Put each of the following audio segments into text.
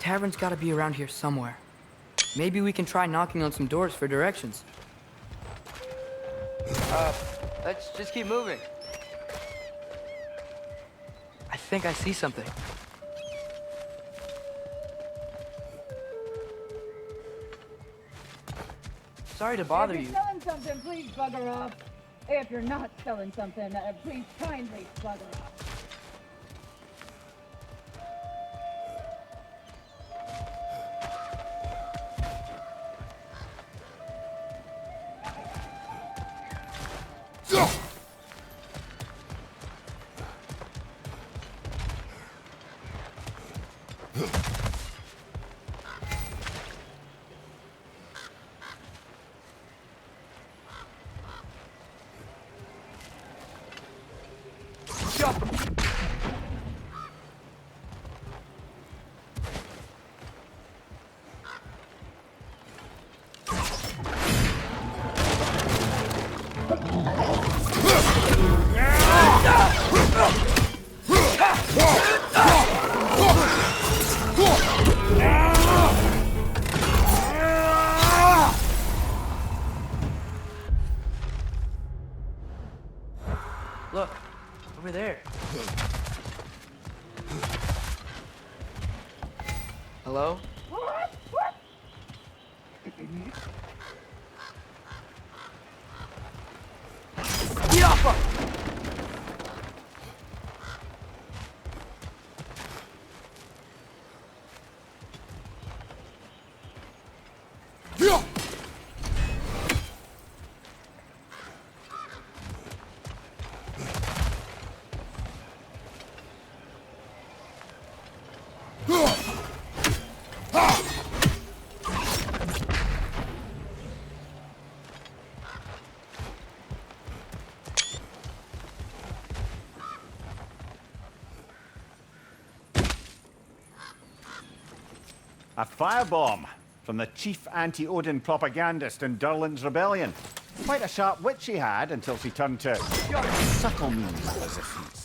tavern's gotta be around here somewhere. Maybe we can try knocking on some doors for directions. Let's just keep moving. I think I see something. Sorry to bother you. If you're selling something, please bugger off. If you're not selling something, please kindly bugger off. Look, over there. Hello? Get off of! A firebomb from the chief anti-Odin propagandist in Durlin's rebellion. Quite a sharp wit she had until she turned to subtle means as a feast.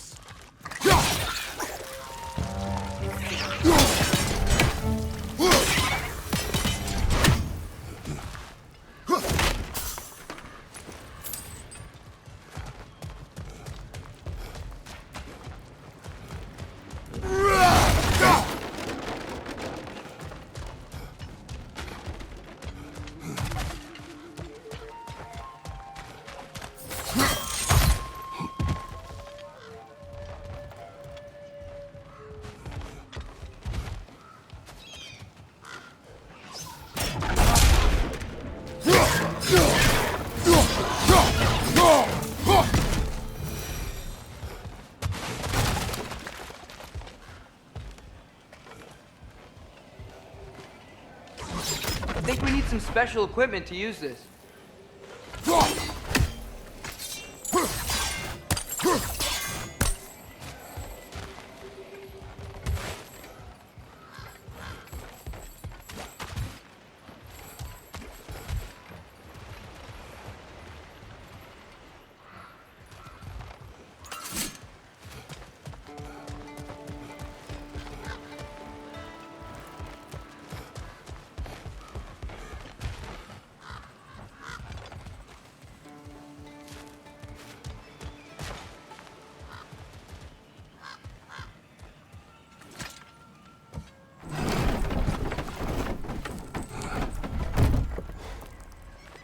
I think we need some special equipment to use this.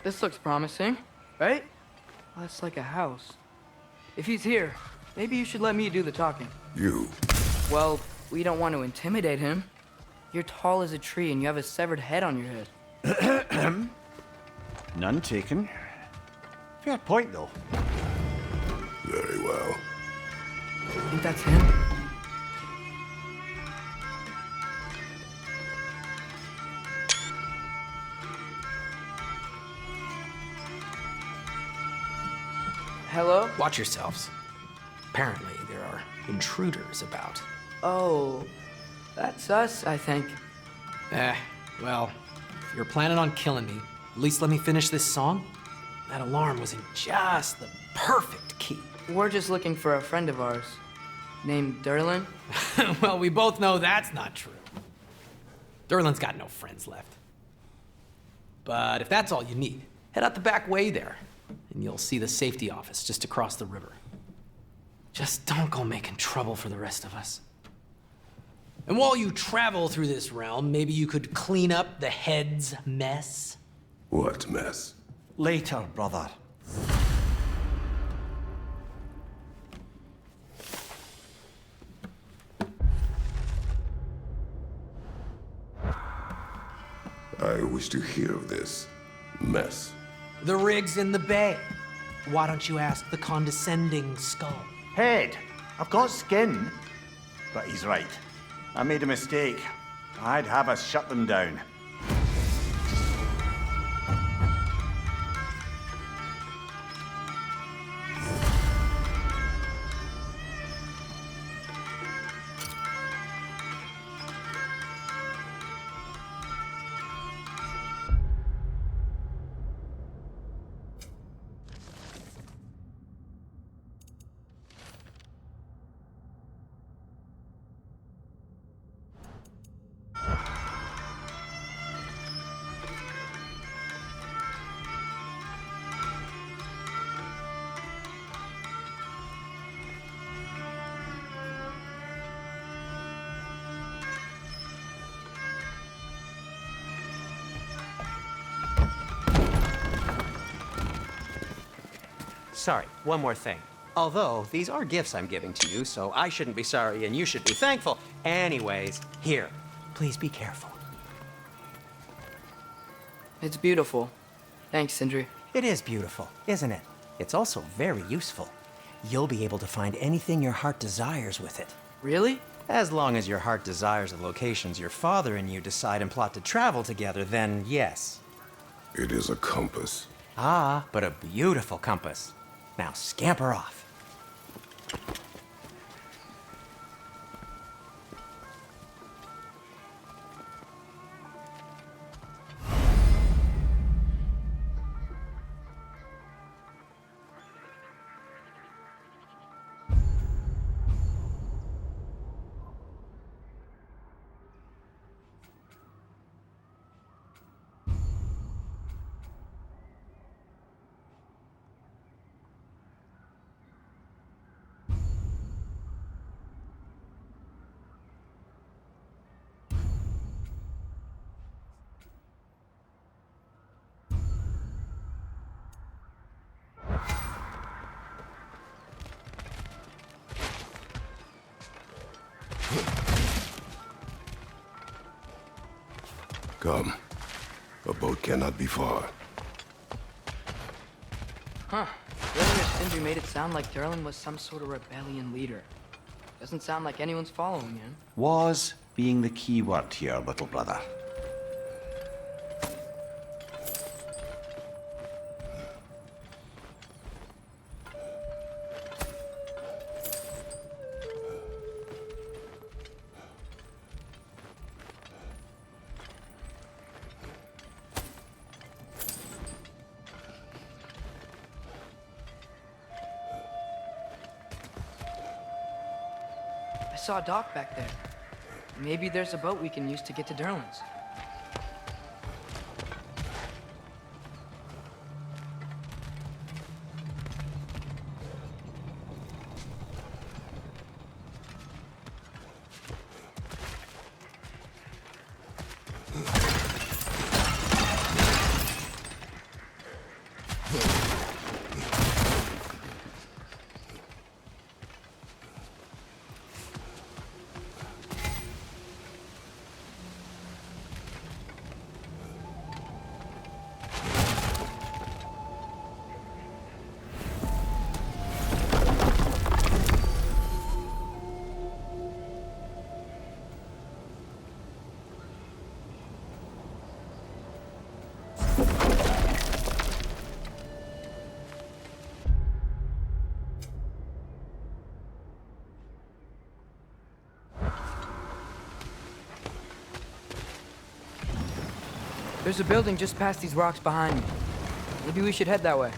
This looks promising, right? Well, that's like a house. If he's here, maybe you should let me do the talking. You? Well, we don't want to intimidate him. You're tall as a tree and you have a severed head on your head. None taken. Fair point, though. Very well. Think that's him? Hello? Watch yourselves. Apparently, there are intruders about. Oh, that's us, I think. Well, if you're planning on killing me, at least let me finish this song. That alarm was in just the perfect key. We're just looking for a friend of ours named Durlin. Well, we both know that's not true. Durlin's got no friends left. But if that's all you need, head out the back way there, and you'll see the safety office just across the river. Just don't go making trouble for the rest of us. And while you travel through this realm, maybe you could clean up the head's mess? What mess? Later, brother. I wish to hear of this mess. The rig's in the bay. Why don't you ask the condescending skull? Head, I've got skin. But he's right. I made a mistake. I'd have us shut them down. Sorry, one more thing. Although, these are gifts I'm giving to you, so I shouldn't be sorry and you should be thankful. Anyways, here, please be careful. It's beautiful. Thanks, Sindri. It is beautiful, isn't it? It's also very useful. You'll be able to find anything your heart desires with it. Really? As long as your heart desires the locations your father and you decide and plot to travel together, then yes. It is a compass. Ah, but a beautiful compass. Now scamper off. Come. A boat cannot be far. Huh. Earlier, Sindri made it sound like Durlin was some sort of rebellion leader. Doesn't sound like anyone's following him. Was being the key word here, little brother. I saw a dock back there. Maybe there's a boat we can use to get to Durlin's. There's a building just past these rocks behind me. Maybe we should head that way.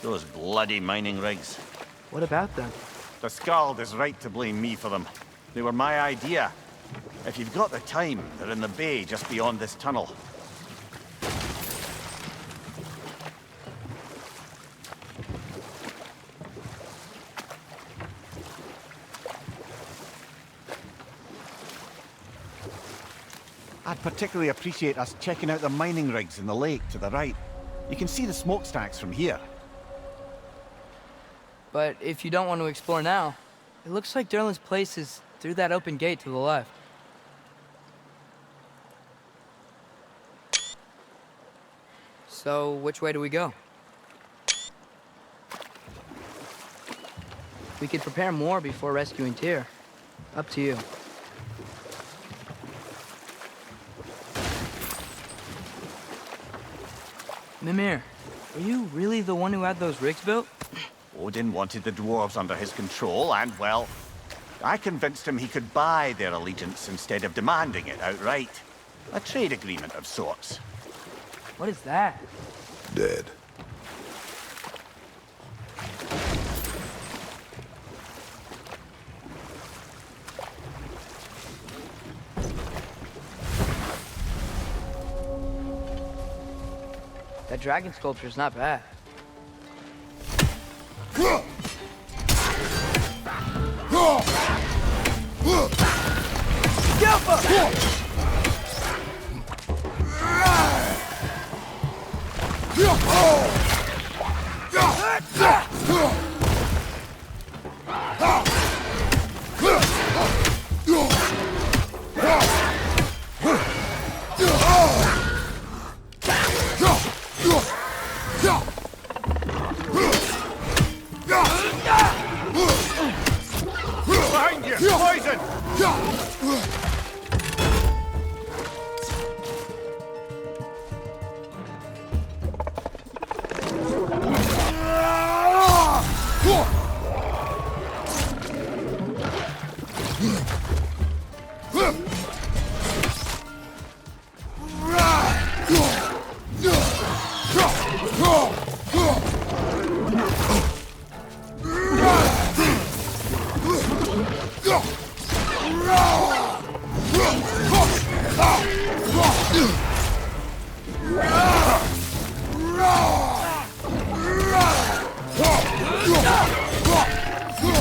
Those bloody mining rigs. What about them? The Skald is right to blame me for them. They were my idea. If you've got the time, they're in the bay just beyond this tunnel. I'd particularly appreciate us checking out the mining rigs in the lake to the right. You can see the smokestacks from here. But if you don't want to explore now, it looks like Durlin's place is through that open gate to the left. So, which way do we go? We could prepare more before rescuing Tyr. Up to you. Mimir, were you really the one who had those rigs built? Odin wanted the dwarves under his control, and, well, I convinced him he could buy their allegiance instead of demanding it outright. A trade agreement of sorts. What is that? Dead. That dragon sculpture's not bad. Behind you! Poison!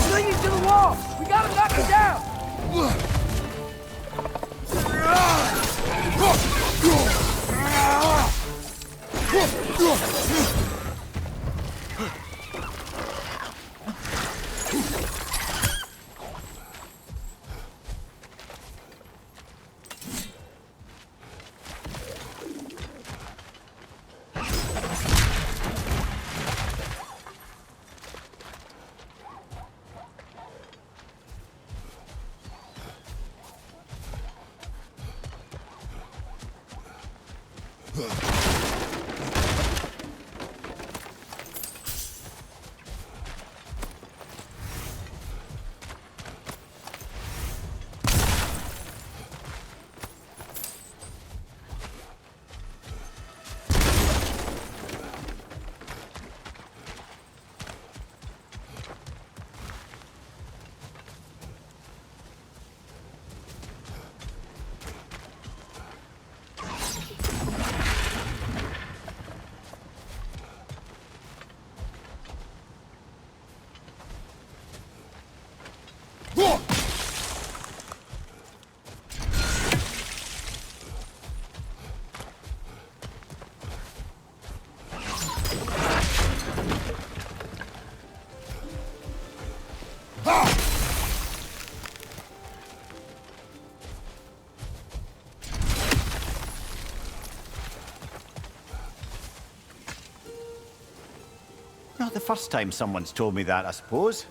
Clinging to the wall! We gotta knock it down! Not the first time someone's told me that, I suppose.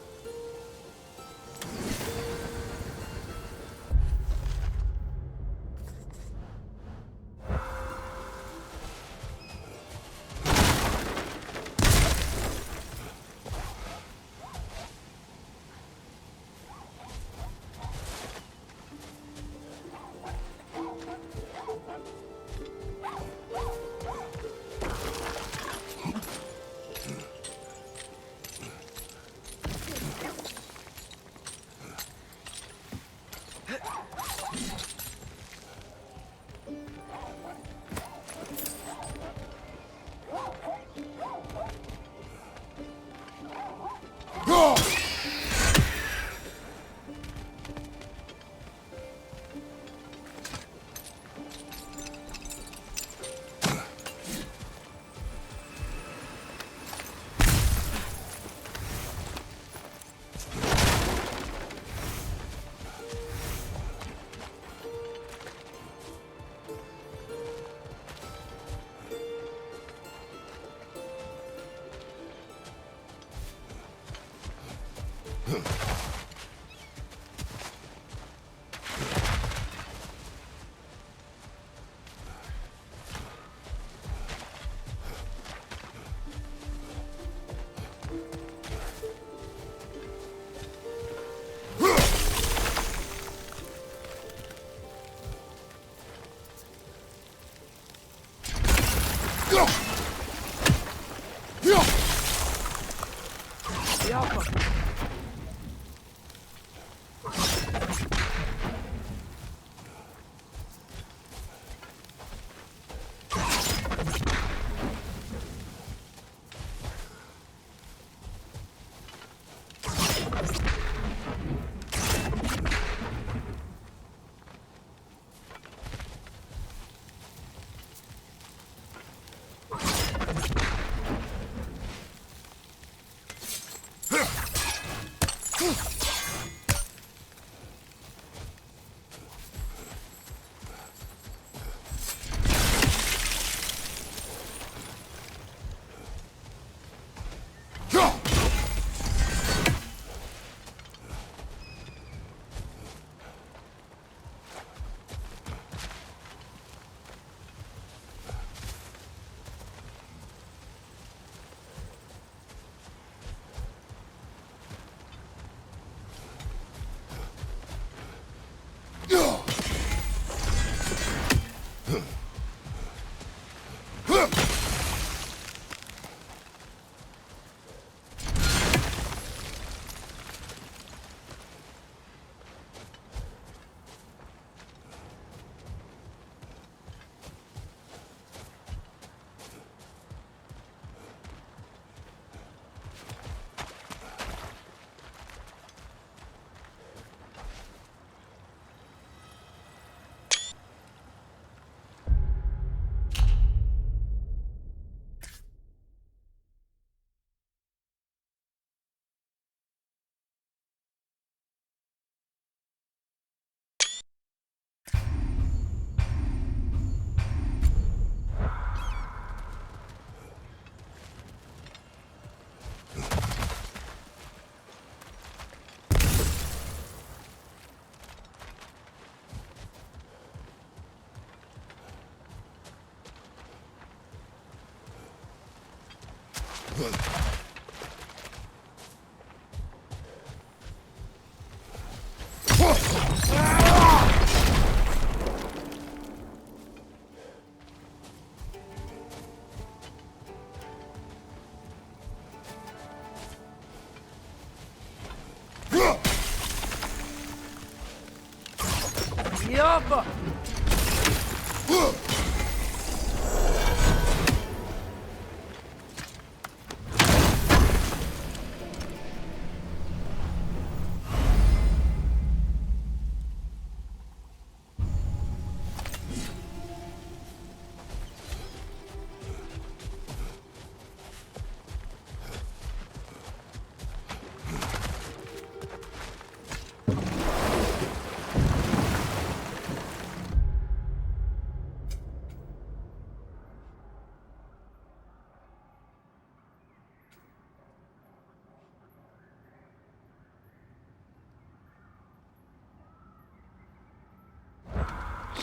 Yabba!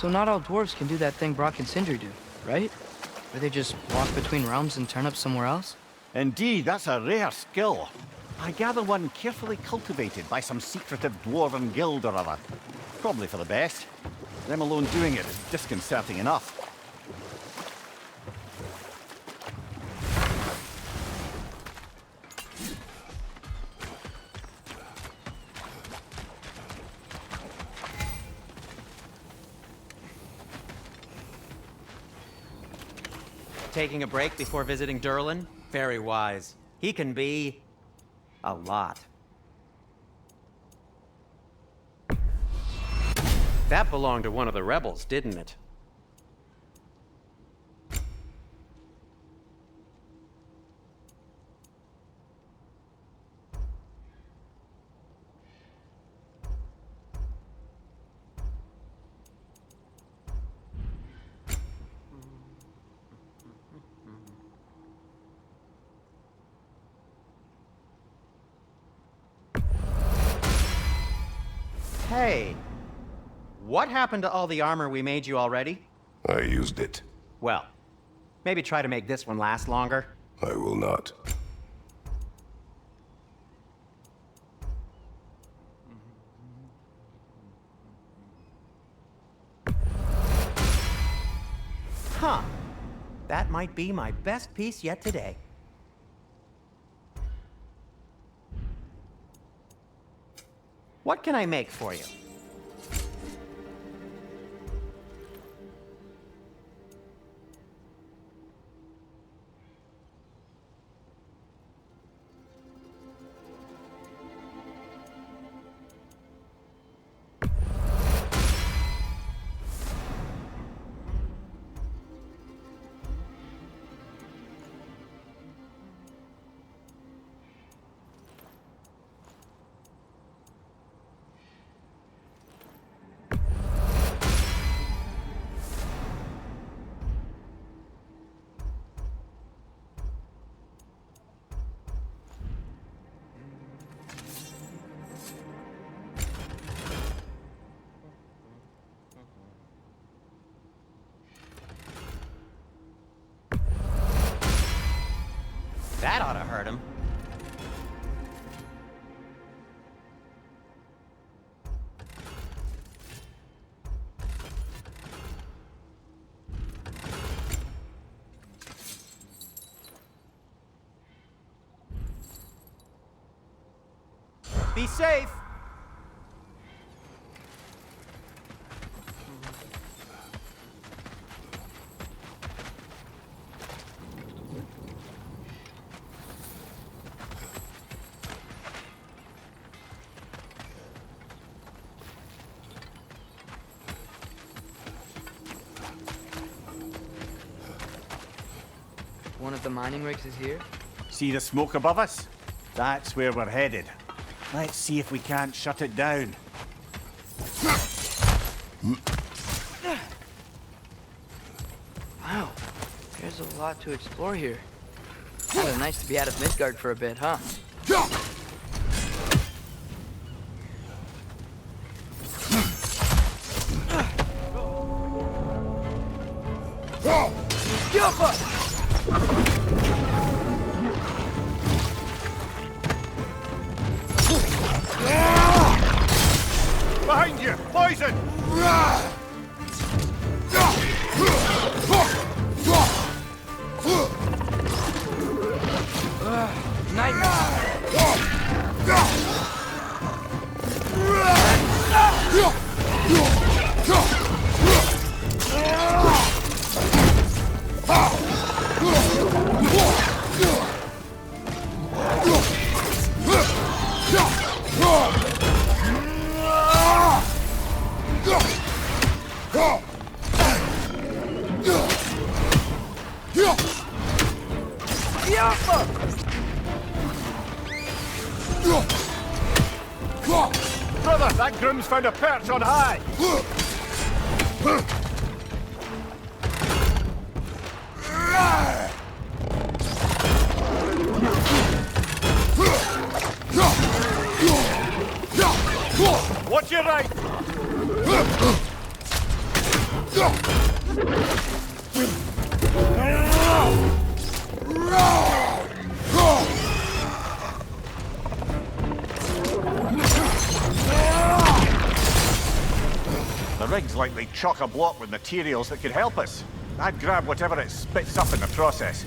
So not all dwarves can do that thing Brock and Sindri do, right? Where they just walk between realms and turn up somewhere else? Indeed, that's a rare skill. I gather one carefully cultivated by some secretive dwarven guild or other. Probably for the best. Them alone doing it is disconcerting enough. Taking a break before visiting Durlin? Very wise. He can be a lot. That belonged to one of the rebels, didn't it? Hey, what happened to all the armor we made you already? I used it. Well, maybe try to make this one last longer. I will not. Huh. That might be my best piece yet today. What can I make for you? That ought to hurt him. Be safe. One of the mining rigs is here? See the smoke above us? That's where we're headed. Let's see if we can't shut it down. Wow, there's a lot to explore here. Kinda nice to be out of Midgard for a bit, huh? Behind you! Poison! Brother, that groom's found a perch on high! Watch your right! The rig's likely chock-a-block with materials that could help us. I'd grab whatever it spits up in the process.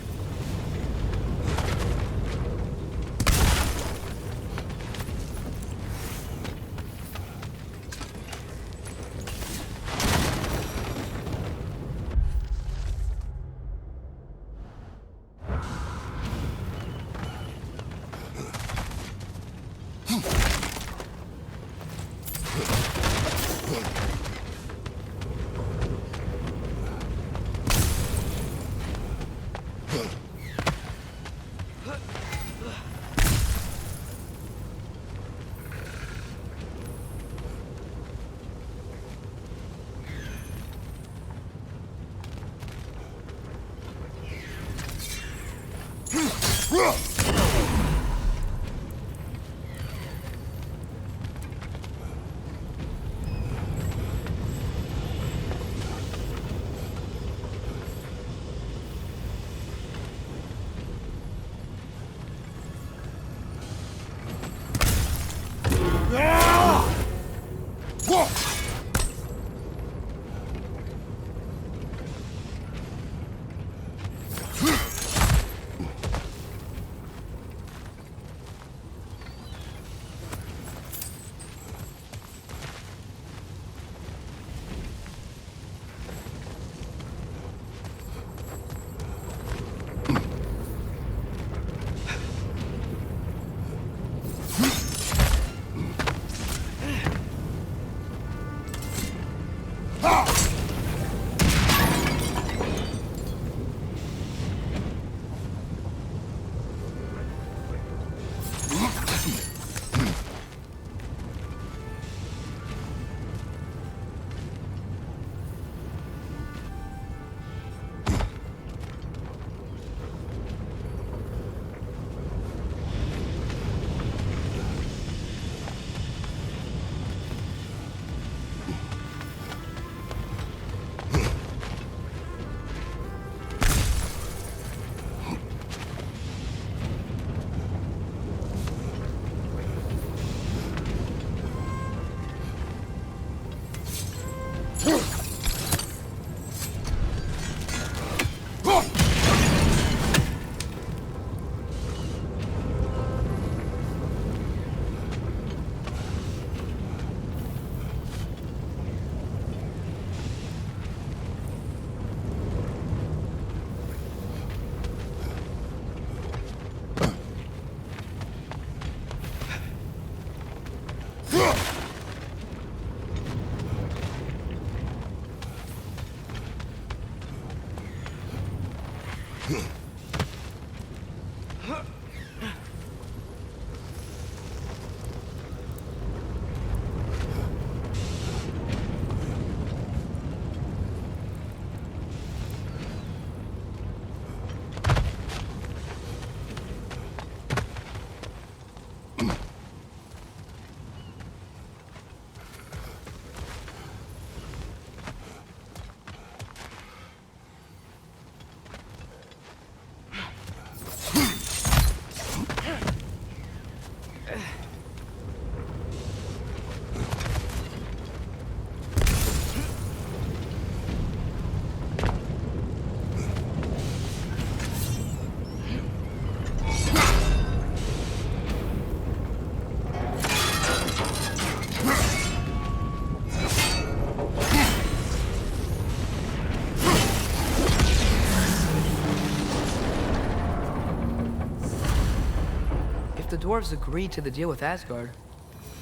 If the dwarves agreed to the deal with Asgard,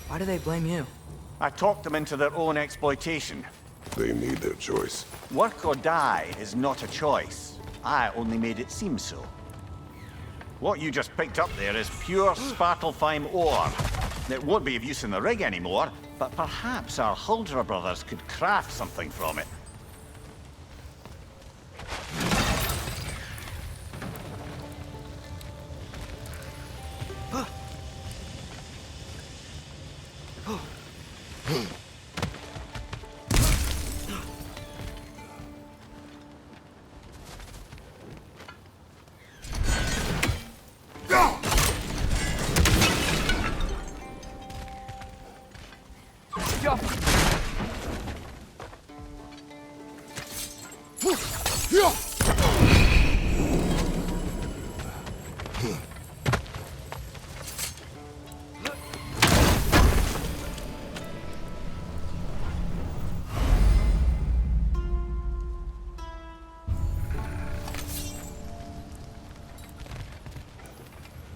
why do they blame you? I talked them into their own exploitation. They made their choice. Work or die is not a choice. I only made it seem so. What you just picked up there is pure Svartalfheim ore. It won't be of use in the rig anymore, but perhaps our Huldra brothers could craft something from it.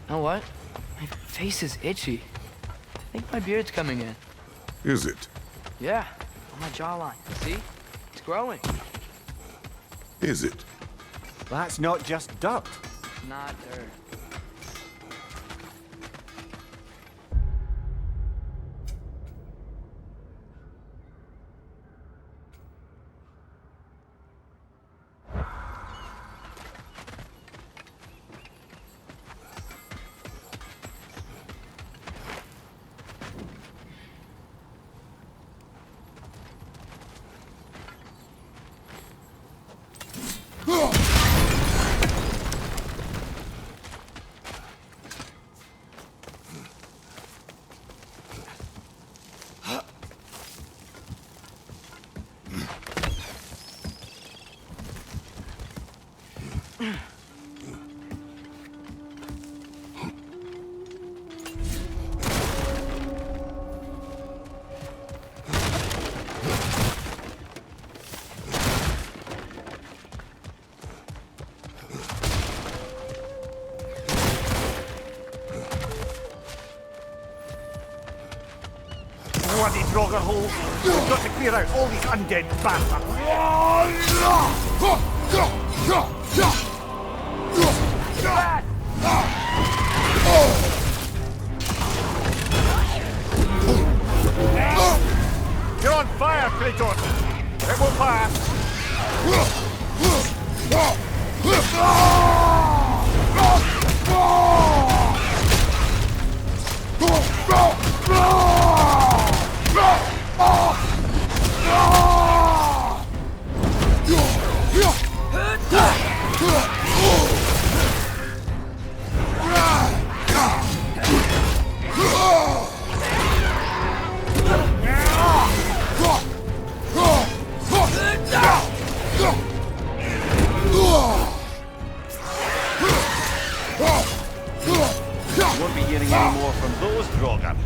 You know what? My face is itchy. I think my beard's coming in. Is it? Yeah, on my jawline. See? It's growing. Is it? That's not just dirt. Not dirt. Bloody Draugr holes! We've got to clear out all these undead bastards! You're on fire, Kratos! It will pass! Won't be hearing any more from those Draugr.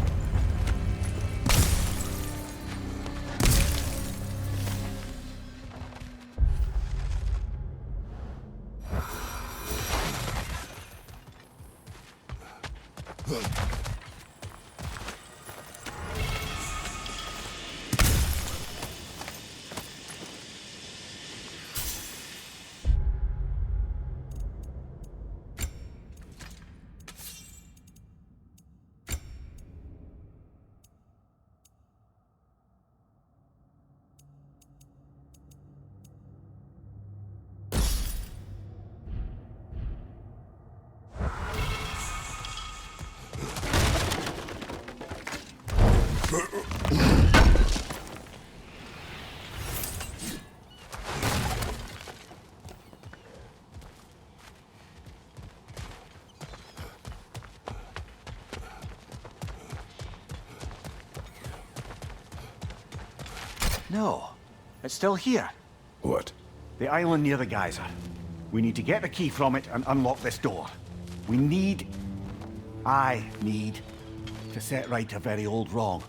No, it's still here. What? The island near the geyser. We need to get the key from it and unlock this door. I need to set right a very old wrong.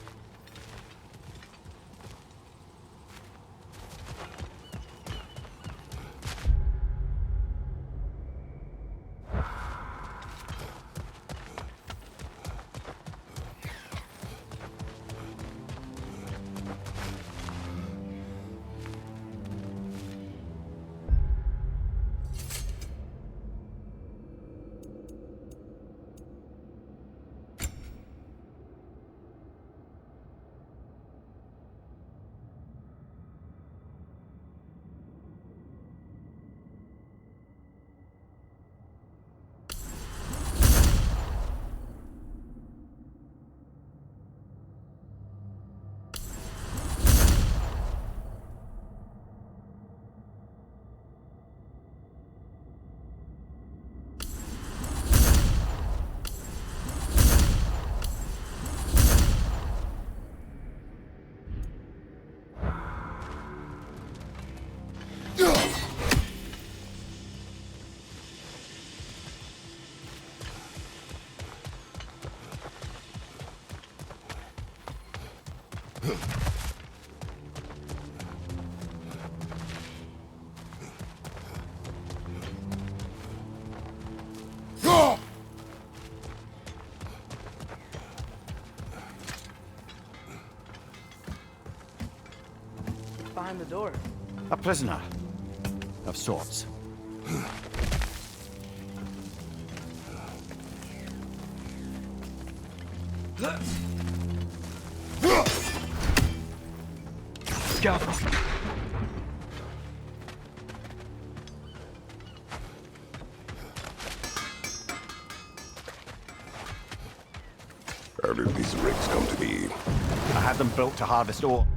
Behind the door. A prisoner. Of sorts. Go. How did these rigs come to be? I had them built to harvest ore.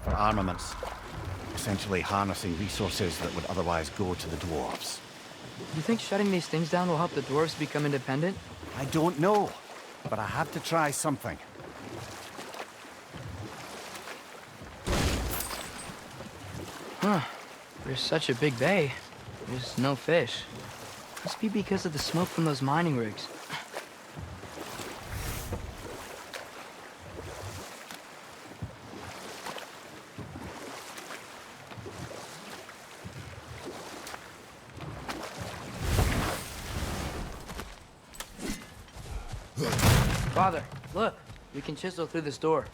For armaments. Essentially harnessing resources that would otherwise go to the dwarves. You think shutting these things down will help the dwarves become independent? I don't know, but I have to try something. Huh. There's such a big bay. There's no fish. Must be because of the smoke from those mining rigs. Father, look. We can chisel through this door.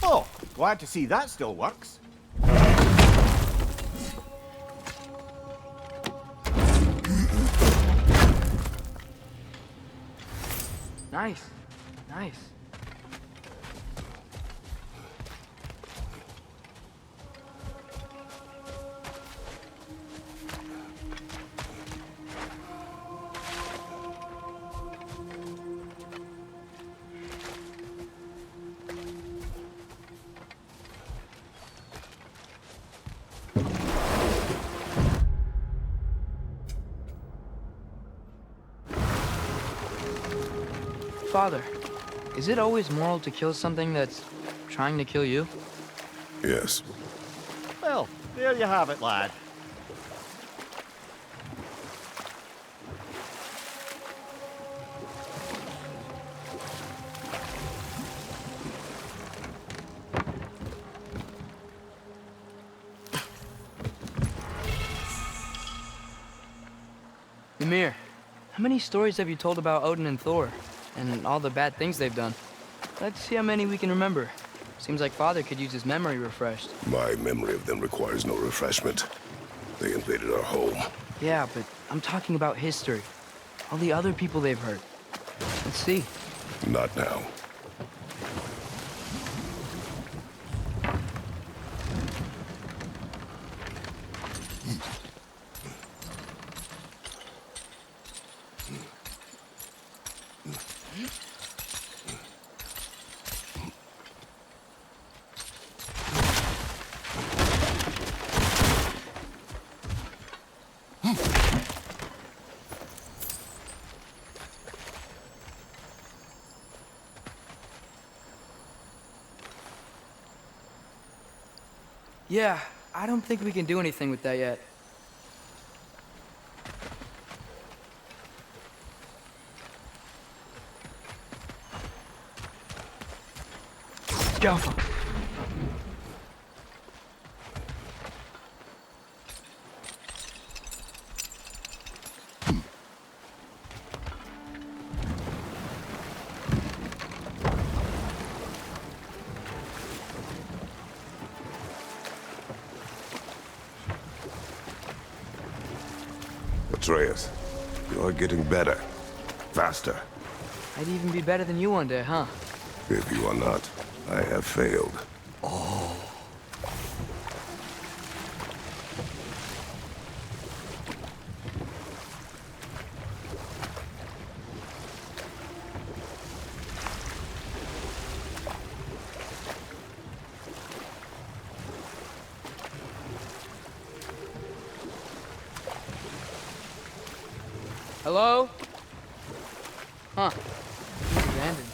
Oh, glad to see that still works. Nice. Nice. Father, is it always moral to kill something that's trying to kill you? Yes. Well, there you have it, lad. Ymir, how many stories have you told about Odin and Thor? And all the bad things they've done? Let's see how many we can remember. Seems like Father could use his memory refreshed. My memory of them requires no refreshment. They invaded our home. Yeah, but I'm talking about history. All the other people they've hurt. Let's see. Not now. Yeah, I don't think we can do anything with that yet. Let's go. Atreus, you're getting better. Faster. I'd even be better than you one day, huh? If you are not, I have failed. Hello? Huh. Seems abandoned.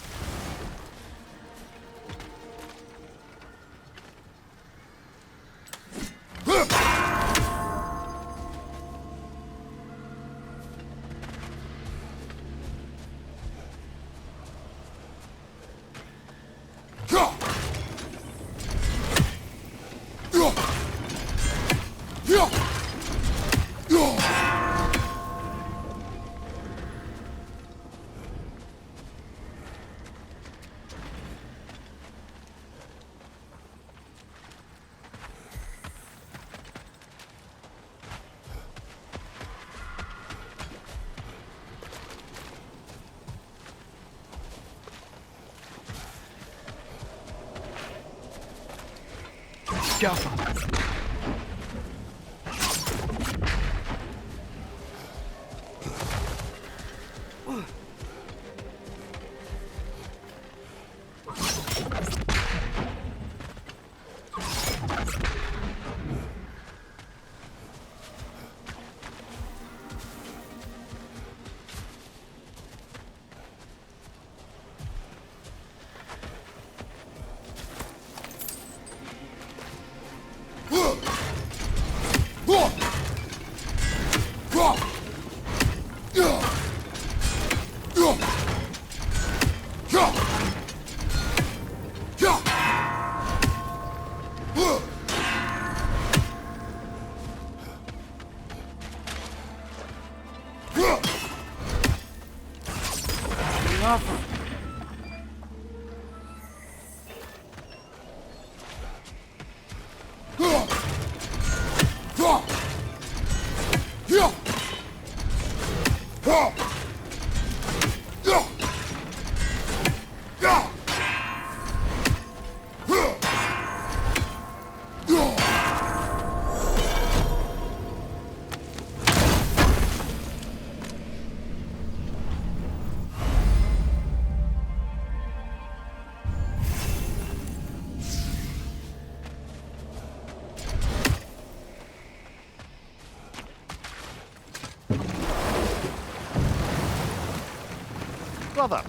Go. Brother,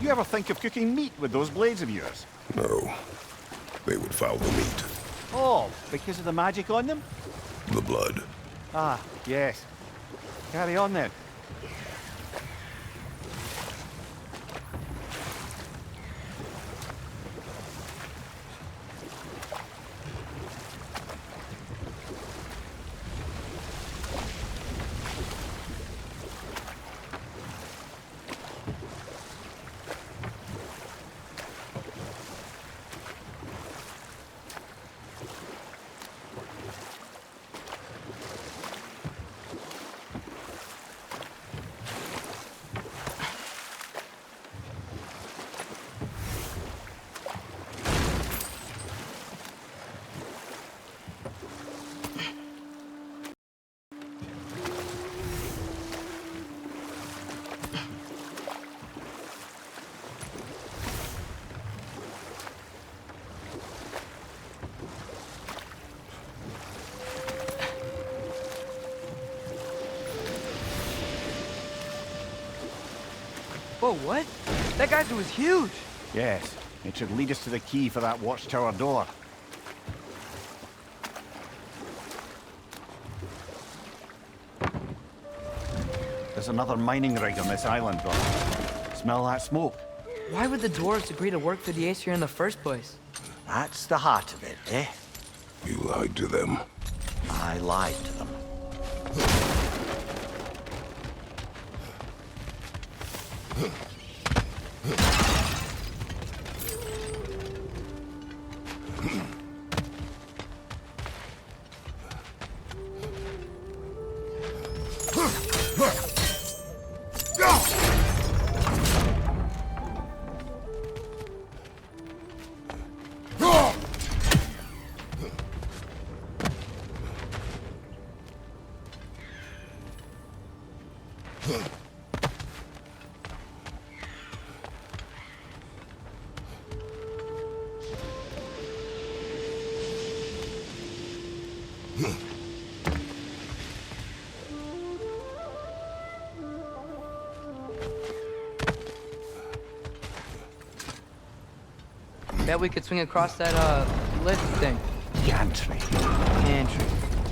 you ever think of cooking meat with those blades of yours? No. They would foul the meat. Oh, because of the magic on them? The blood. Ah, yes. Carry on then. Whoa, what? That geyser was huge. Yes, it should lead us to the key for that watchtower door. There's another mining rig on this island, brother. Smell that smoke? Why would the dwarves agree to work for the Aesir in the first place? That's the heart of it, eh? You lied to them. I lied to them. Bet we could swing across that, lift thing. Gantry. Gantry.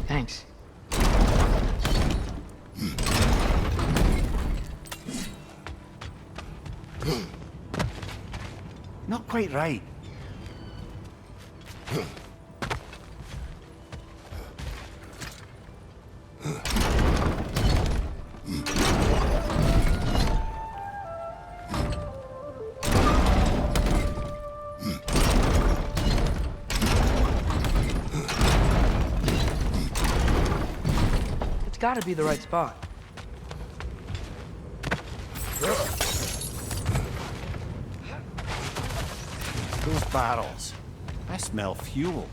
Thanks. Not quite right. It's gotta be the right spot. Those barrels. I smell fuel.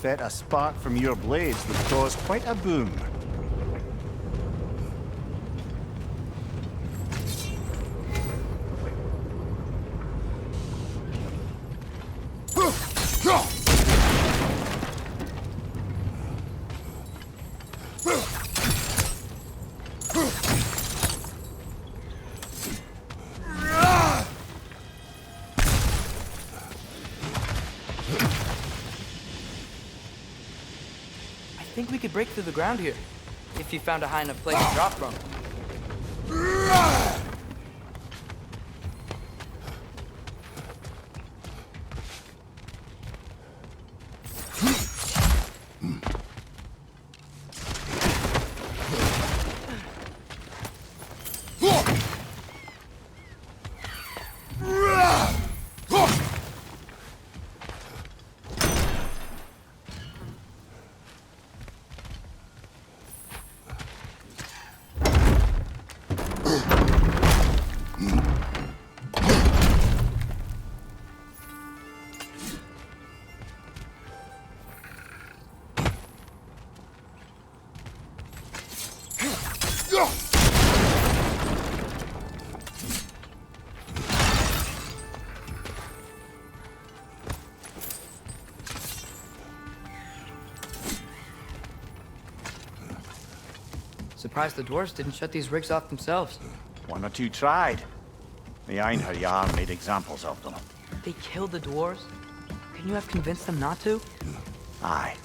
Bet a spark from your blades would cause quite a boom. I think we could break through the ground here, if you found a high enough place to drop from. Surprised the dwarves didn't shut these rigs off themselves. One or two tried. The Einherjar made examples of them. They killed the dwarves? Can you have convinced them not to? Aye.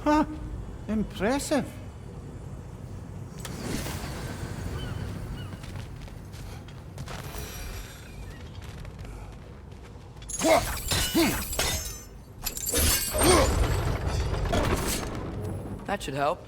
Huh. Impressive. That should help.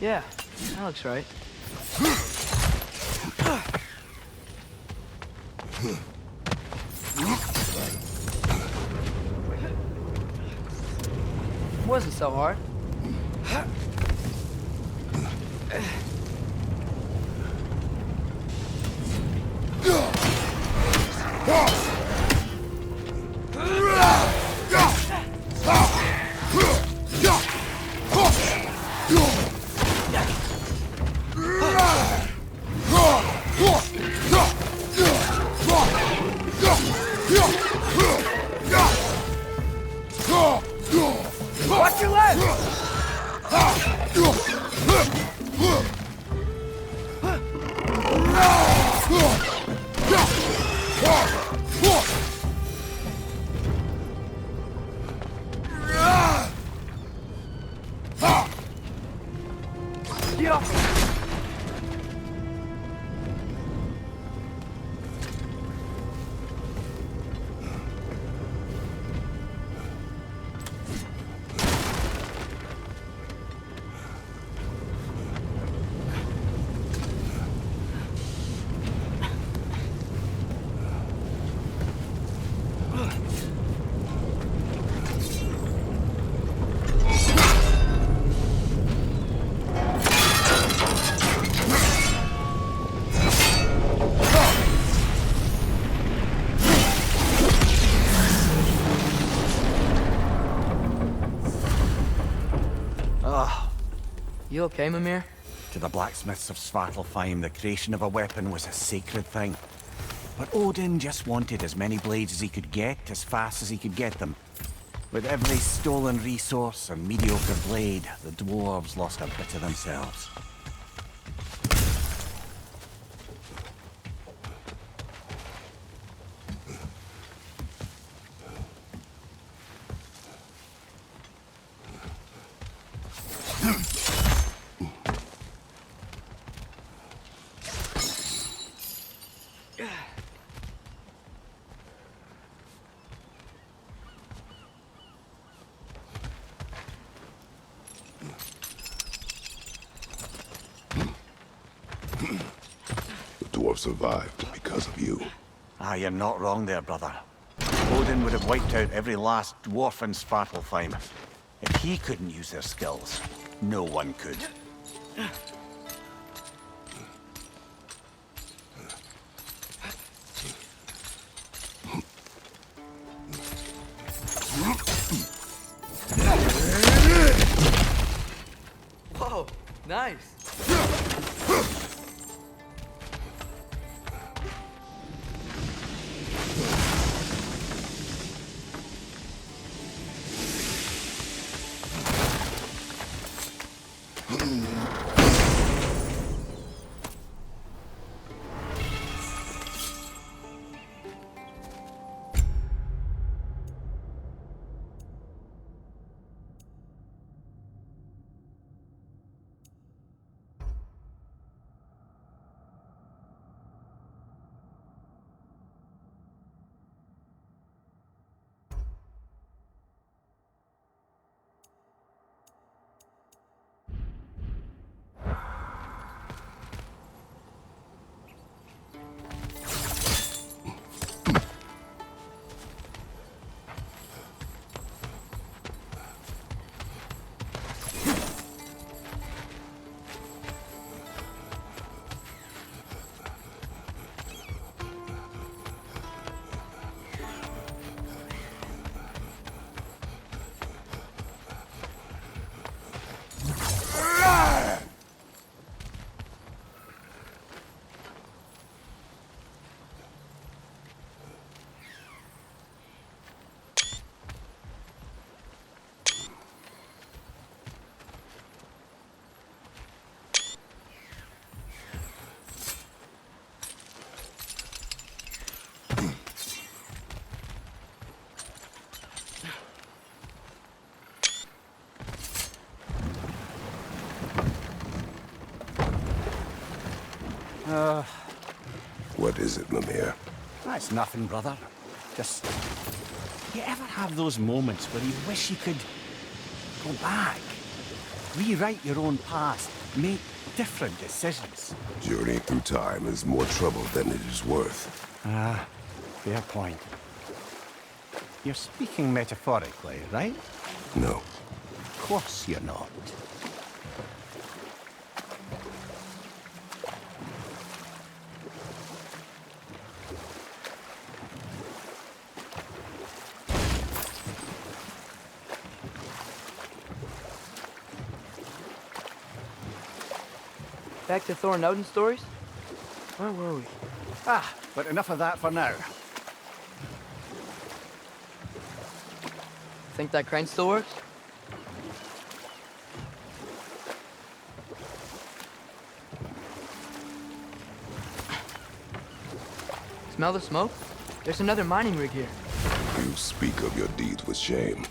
Yeah, that looks right. Wasn't so hard. You okay, Mimir? To the blacksmiths of Svartalfheim, the creation of a weapon was a sacred thing. But Odin just wanted as many blades as he could get, as fast as he could get them. With every stolen resource and mediocre blade, the dwarves lost a bit of themselves. The dwarf survived because of you. Ah, you're not wrong there, brother. Odin would have wiped out every last dwarf in Svartalfheim. If he couldn't use their skills, no one could. Whoa, nice. What is it, Mimir? That's nothing, brother. Just... You ever have those moments where you wish you could go back? Rewrite your own past, make different decisions? Journey through time is more trouble than it is worth. Ah, fair point. You're speaking metaphorically, right? No. Of course you're not. Back to Thor and Odin stories? Where were we? Ah, but enough of that for now. Think that crane still works? Smell the smoke? There's another mining rig here. You speak of your deeds with shame.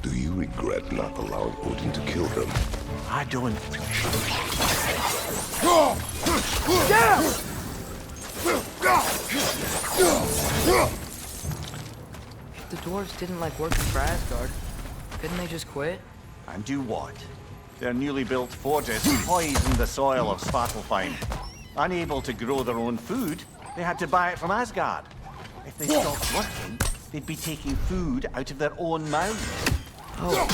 Do you regret not allowing Odin to kill them? I don't. If the dwarves didn't like working for Asgard, couldn't they just quit? And do what? Their newly built forges poisoned the soil of Svartalfheim. Unable to grow their own food, they had to buy it from Asgard. If they stopped working, they'd be taking food out of their own mouths. Oh,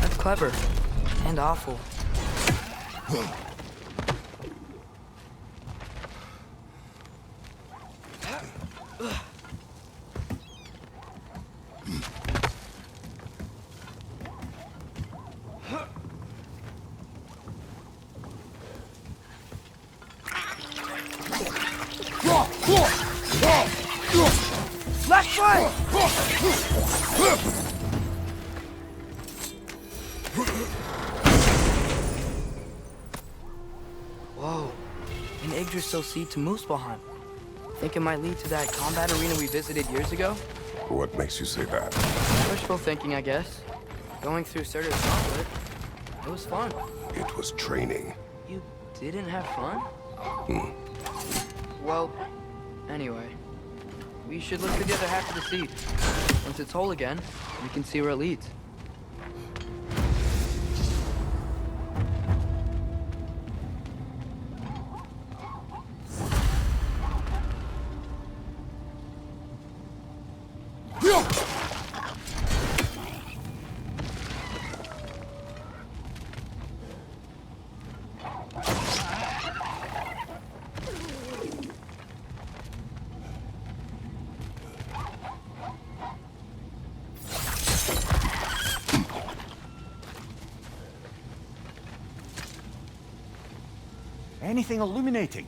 that's clever. And awful. Left foot! Whoa, an Yggdrasil seed to Muspelheim. Think it might lead to that combat arena we visited years ago? What makes you say that? Wishful thinking, I guess. Going through Surtur's gauntlet. It was fun. It was training. You didn't have fun? Well, anyway. We should look for the other half of the seed. Once it's whole again, we can see where it leads. Anything illuminating?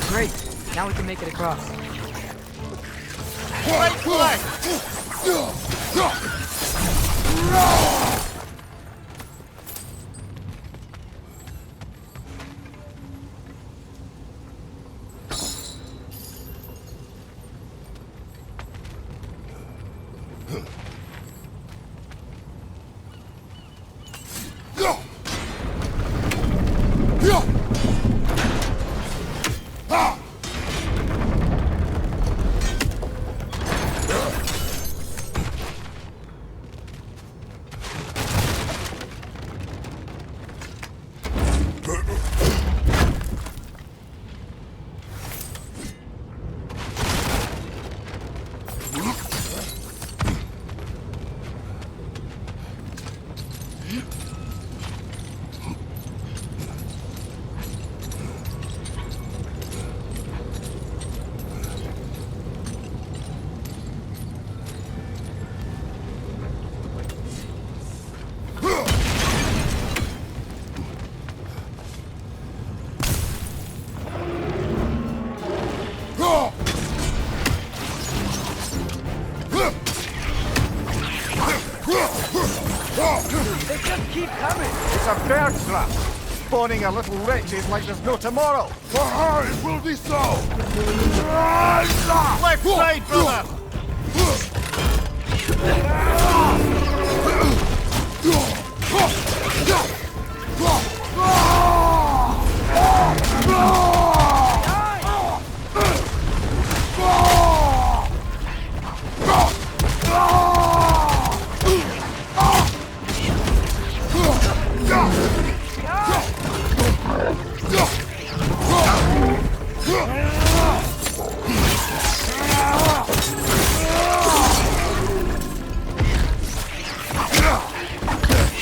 Great, now we can make it across. They just keep coming. It's a bird trap. Spawning a little wretches like there's no tomorrow. For her, it will be so! Left side, brother!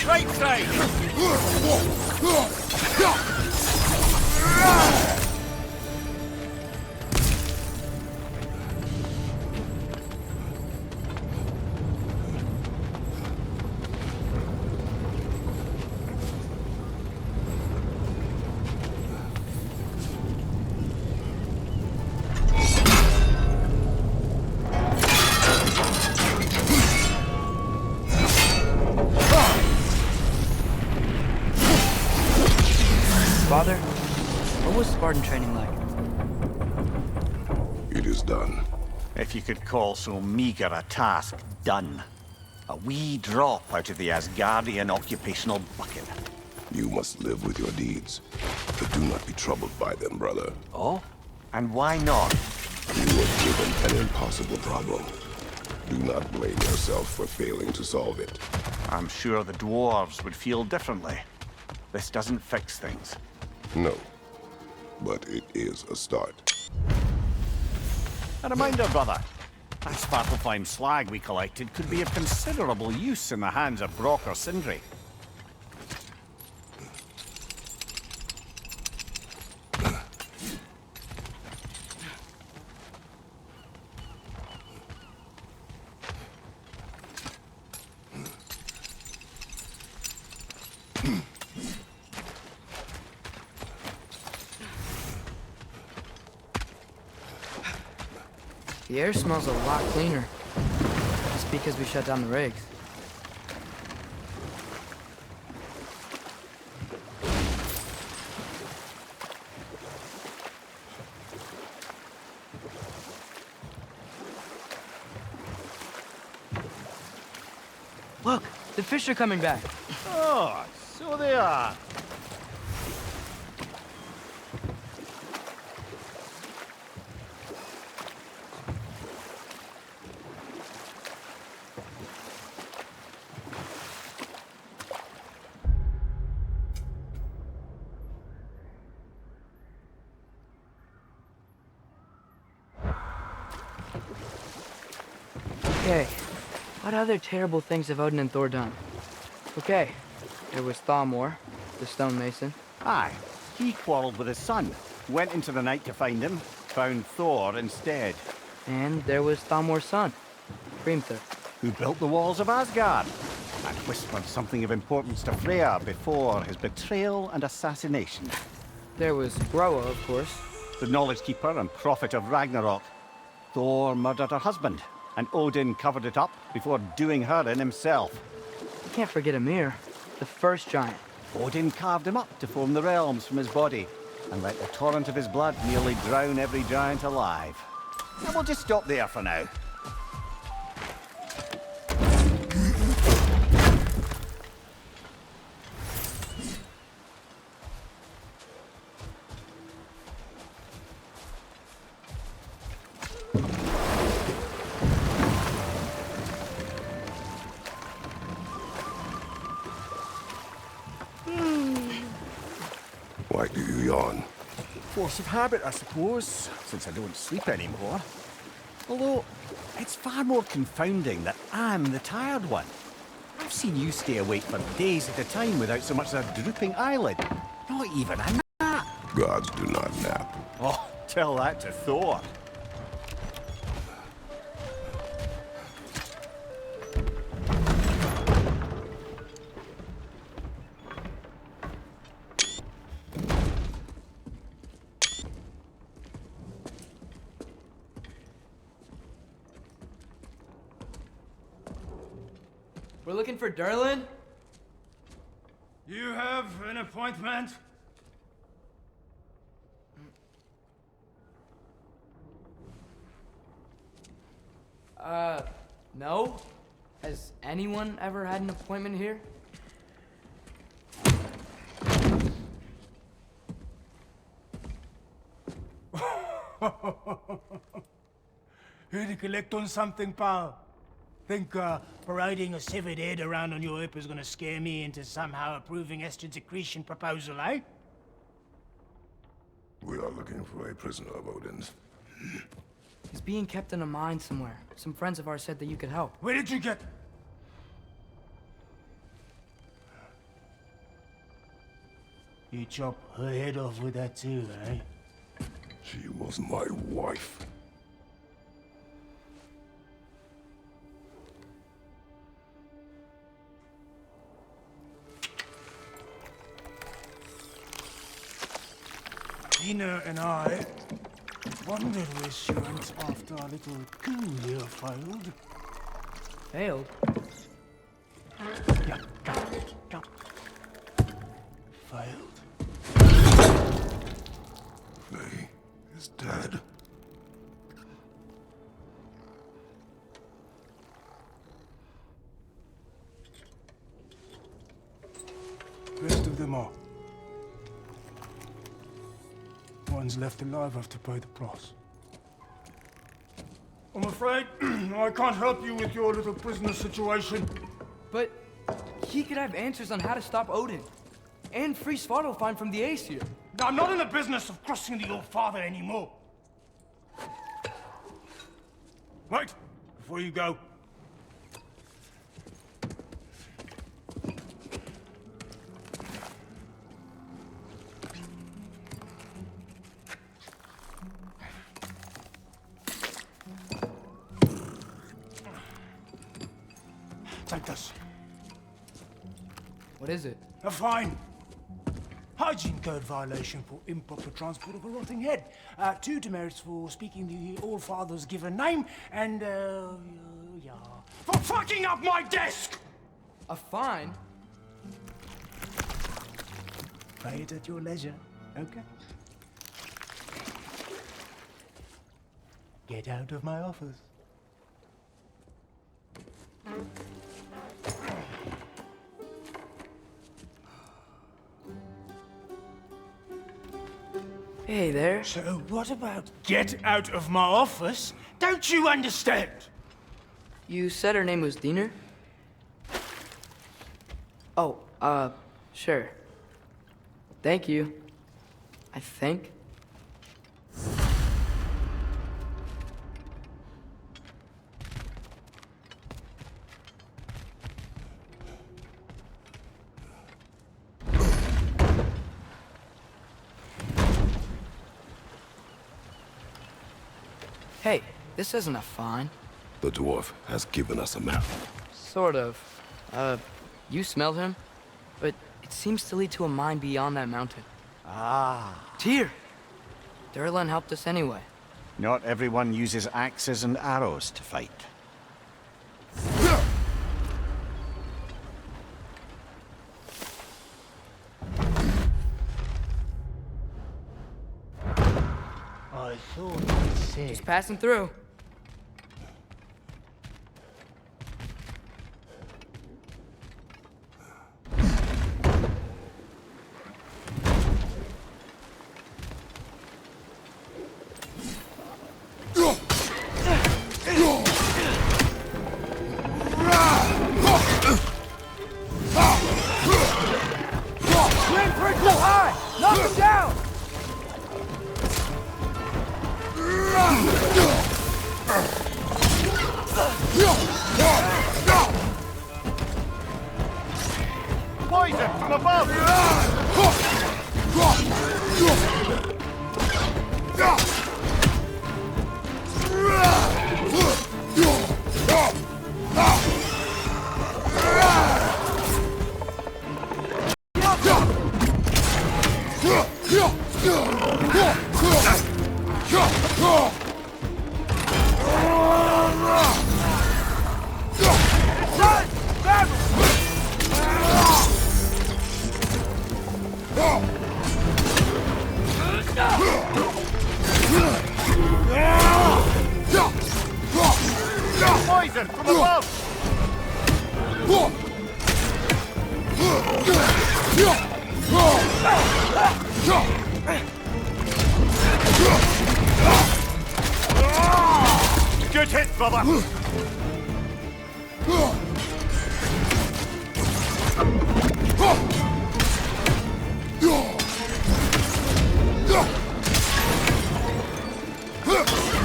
Right side! Father, what was Spartan training like? It is done. If you could call so meager a task done. A wee drop out of the Asgardian occupational bucket. You must live with your deeds, but do not be troubled by them, brother. Oh? And why not? You were given an impossible problem. Do not blame yourself for failing to solve it. I'm sure the dwarves would feel differently. This doesn't fix things. No, but it is a start. A reminder, brother. That Svartalfheim slag we collected could be of considerable use in the hands of Brock or Sindri. The air smells a lot cleaner. It's because we shut down the rigs. Look, the fish are coming back. Oh, so they are. Okay, what other terrible things have Odin and Thor done? Okay, there was Thalmor, the stonemason. Aye, he quarreled with his son. Went into the night to find him, found Thor instead. And there was Thalmor's son, Hrimthur. Who built the walls of Asgard and whispered something of importance to Freya before his betrayal and assassination. There was Groa, of course. The knowledge keeper and prophet of Ragnarok. Thor murdered her husband, and Odin covered it up before doing her in himself. You can't forget Ymir, the first giant. Odin carved him up to form the realms from his body, and let the torrent of his blood nearly drown every giant alive. And we'll just stop there for now. Why do you yawn? Force of habit, I suppose, since I don't sleep anymore. Although, it's far more confounding that I'm the tired one. I've seen you stay awake for days at a time without so much as a drooping eyelid. Not even a nap. Gods do not nap. Oh, tell that to Thor. We're looking for Durlin? You have an appointment? No. Has anyone ever had an appointment here? Here to collect on something, pal? Think parading a severed head around on your hip is gonna scare me into somehow approving Esther's accretion proposal, eh? We are looking for a prisoner of Odin's. He's being kept in a mine somewhere. Some friends of ours said that you could help. Where did you get... You chop her head off with that too, eh? She was my wife. Tina and I wondered where she went after our little coup here failed. Failed? Yeah, come. Failed. Faye is dead. them all. One's left alive have to pay the price. I'm afraid I can't help you with your little prisoner situation. But he could have answers on how to stop Odin. And free Svartalfheim from the Aesir. I'm not in the business of crossing the old father anymore. Right, before you go. Take this. What is it? A fine. Hygiene code violation for improper transport of a rotting head. 2 demerits for speaking the All-Father's given name, and, yeah. For fucking up my desk! A fine? Pay it at your leisure, okay? Get out of my office. Hey there. So what about get out of my office? Don't you understand? You said her name was Diener? Oh, sure. Thank you. I think. Hey, this isn't a fine. The dwarf has given us a map. Sort of. You smelled him? But it seems to lead to a mine beyond that mountain. Ah. Tyr! Durlan helped us anyway. Not everyone uses axes and arrows to fight. I thought you said... Just passing through. Poison from above! Poison from above! Good hit, brother!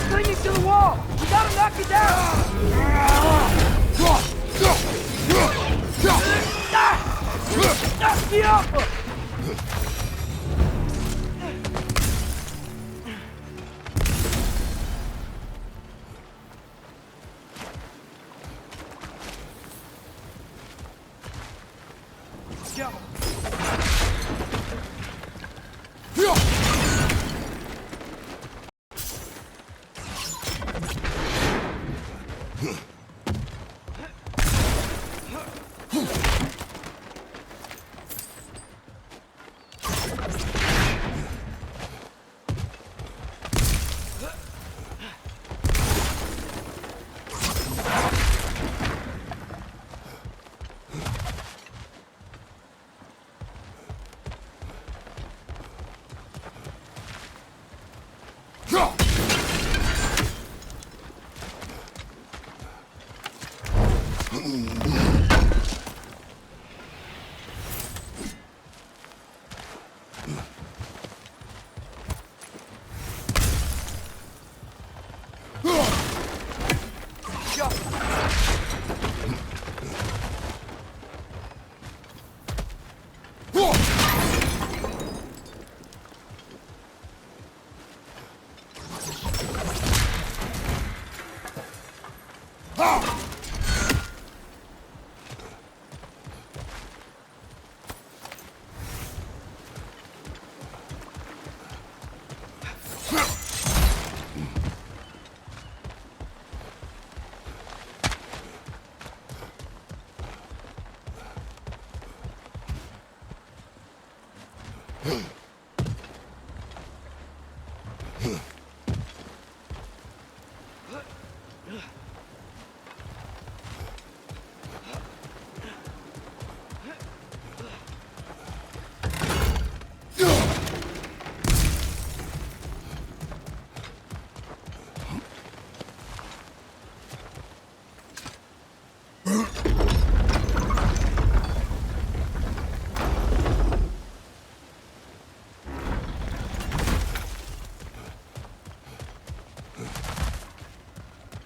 Clinging to the wall! We gotta knock it down! Knock me up! Go!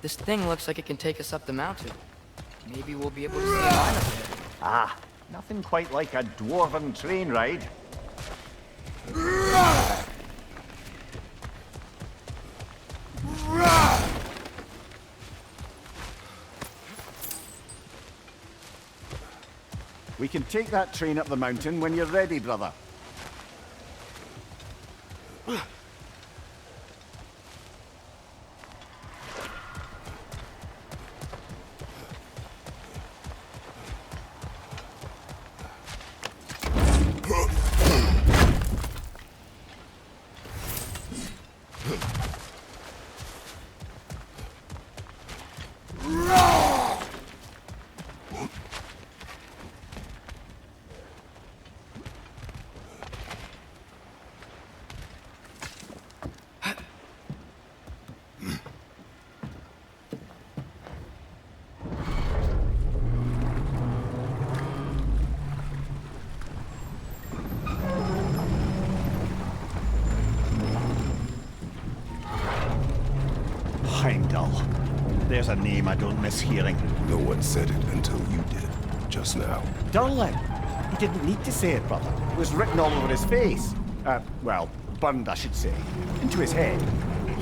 This thing looks like it can take us up the mountain. Maybe we'll be able to see a line up there. Ah, nothing quite like a dwarven train ride. We can take that train up the mountain when you're ready, brother. Heimdall. There's a name I don't miss hearing. No one said it until you did, just now. Durlin. He didn't need to say it, brother. It was written all over his face. Well, burned, I should say. Into his head.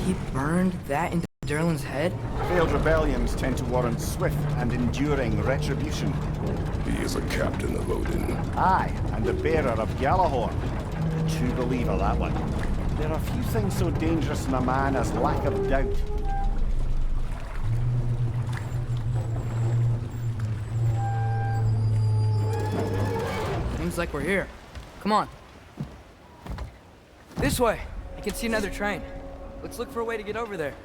He burned that into Durlin's head? Failed rebellions tend to warrant swift and enduring retribution. He is a captain of Odin. Aye, and the bearer of Gjallarhorn. A true believer, that one. There are few things so dangerous in a man as lack of doubt. Seems like we're here. Come on. This way. I can see another train. Let's look for a way to get over there.